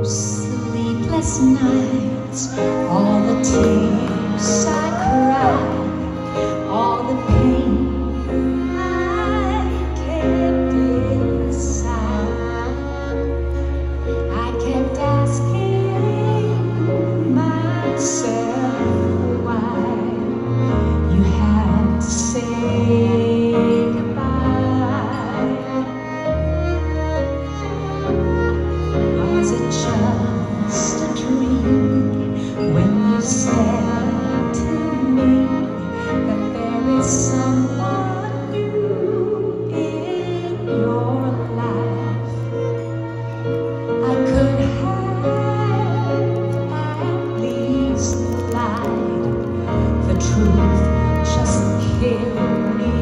Sleepless nights, all the tears I cried, all the pain I kept inside. I kept asking myself why you had to say goodbye. Was it just a dream when you said to me that there is someone new in your life? I could have at least lied. The truth just killed me.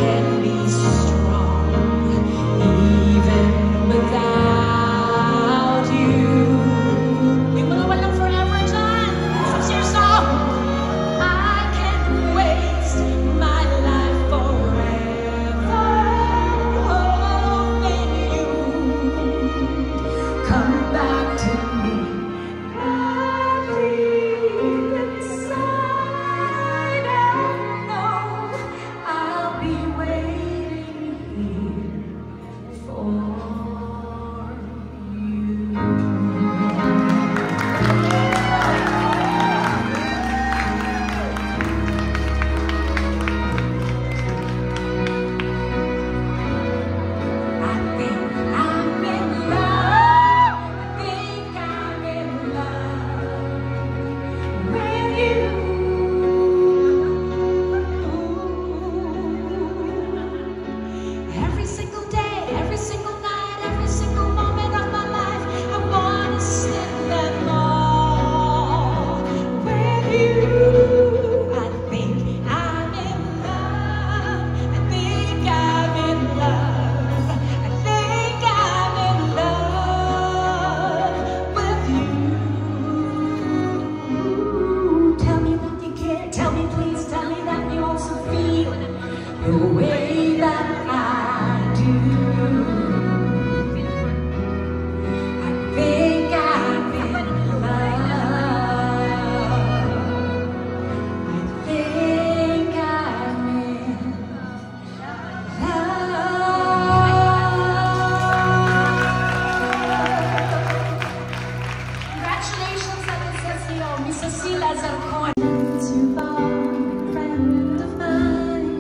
Can be strong even without you. We will wait forever, John. This is your song. I can waste my life forever hoping you come back to me. Deep inside, I know I'll be waiting here for you. I think I'm in love. I think I'm in love with you. Every single day, every single night, every single moment of my life, I want to spend them all with you. I think I'm in love. I think I'm in love. I think I'm in love with you. Tell me that you care. Tell me, please, tell me that you also feel the way that I do. I think I'm in love. I think I'm in love. Congratulations, Anastasia, Miss Cecilia Zarcone. To a friend of mine.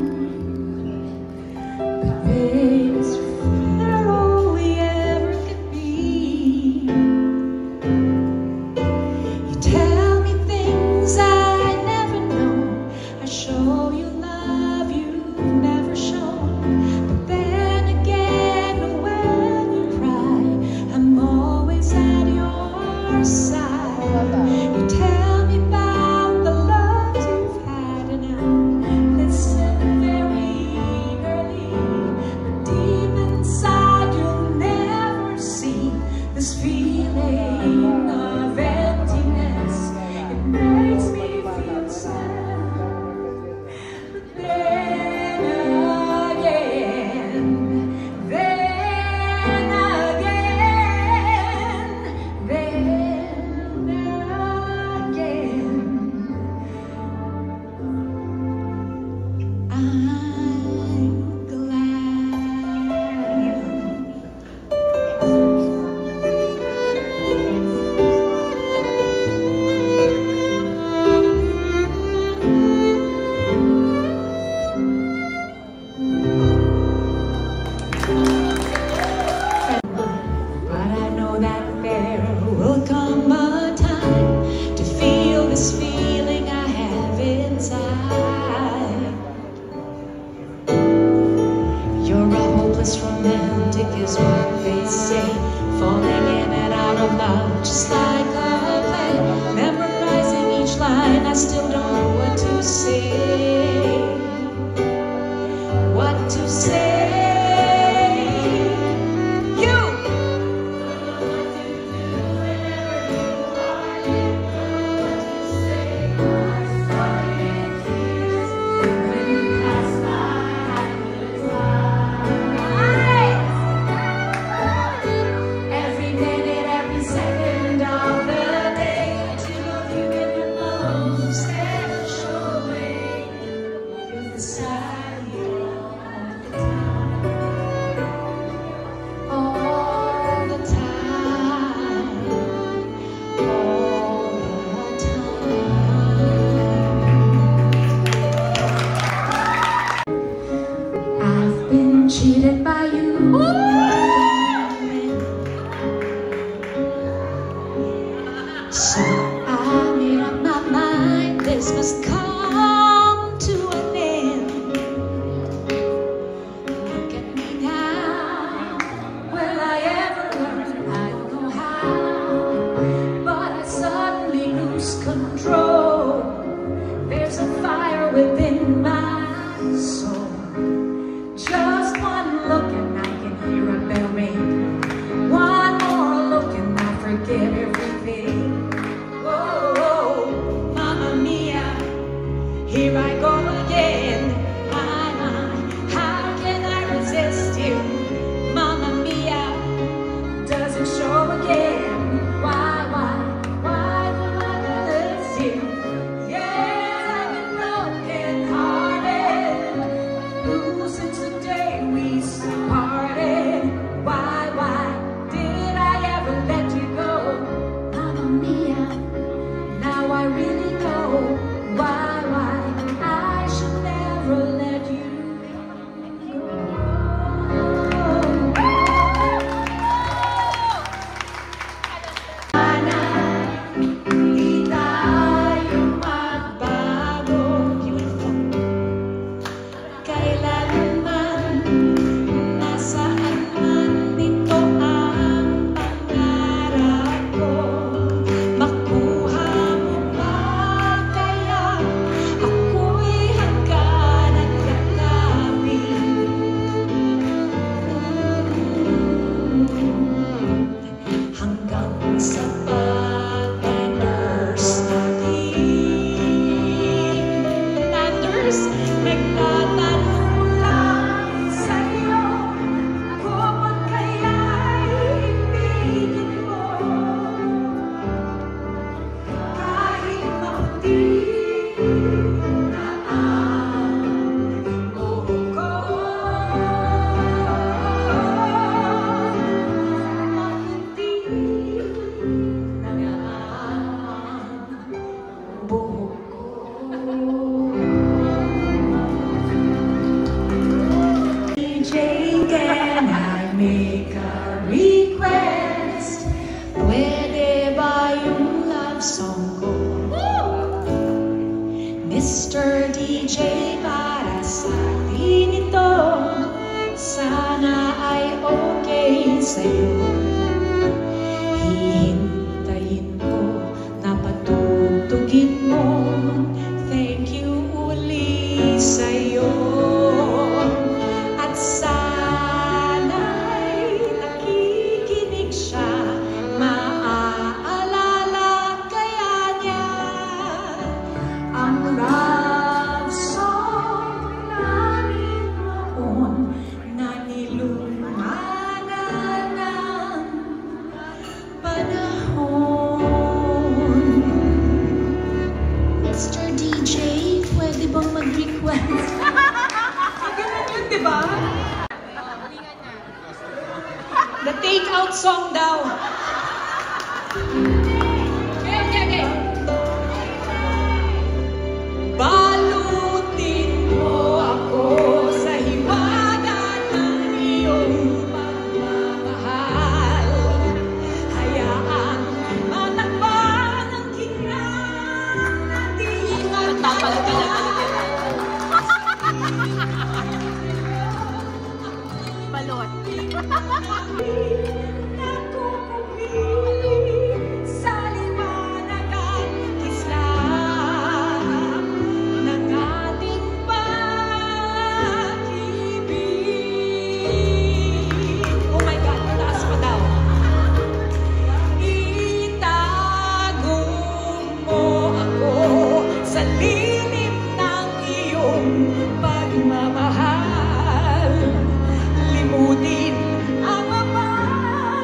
sa'yo all the time, all the time. I've been cheated by you. So I made up my mind, this must come to an end. Look at me now, will I ever learn? I don't know how, but I suddenly lose control. There's a fire within my soul. Just one look and I can hear a bell ring. One more look and I forget everything. Here I go again, my, how can I resist you? Mamma mia, does it show again? Why do I resist you? Yes, I've been broken hearted, ooh, since the day we parted. Why did I ever let you go? Mamma mia, now I really know why. Make a request. Pwede ba yung love song ko? Mr. DJ, para sa atin ito, sana ay okay sa'yo. Hihintayin ko na patutugin mo. Thank you uli sa'yo. At the take-out song daw. Okay. Balutin mo ako sa hiwaga ng iyong pagmamahal. Hayaan matakpan ang kinang na di matagal. Balot. Sa liwanag at kislap ng ating pag-ibig. Oh my God, mataas pa daw. Itago mo ako sa lilim ng iyong pagmamahal. Limutin ang mapag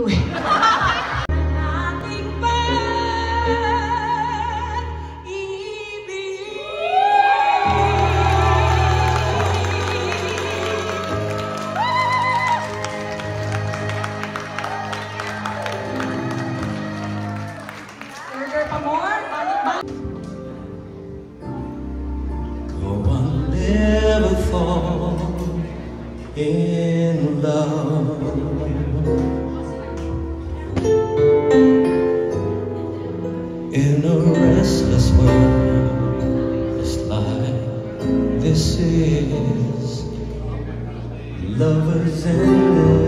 ko eh. Ating pag-ibig. Order pa more? Oh, I never fall in love. In a restless world, just like this is, lovers in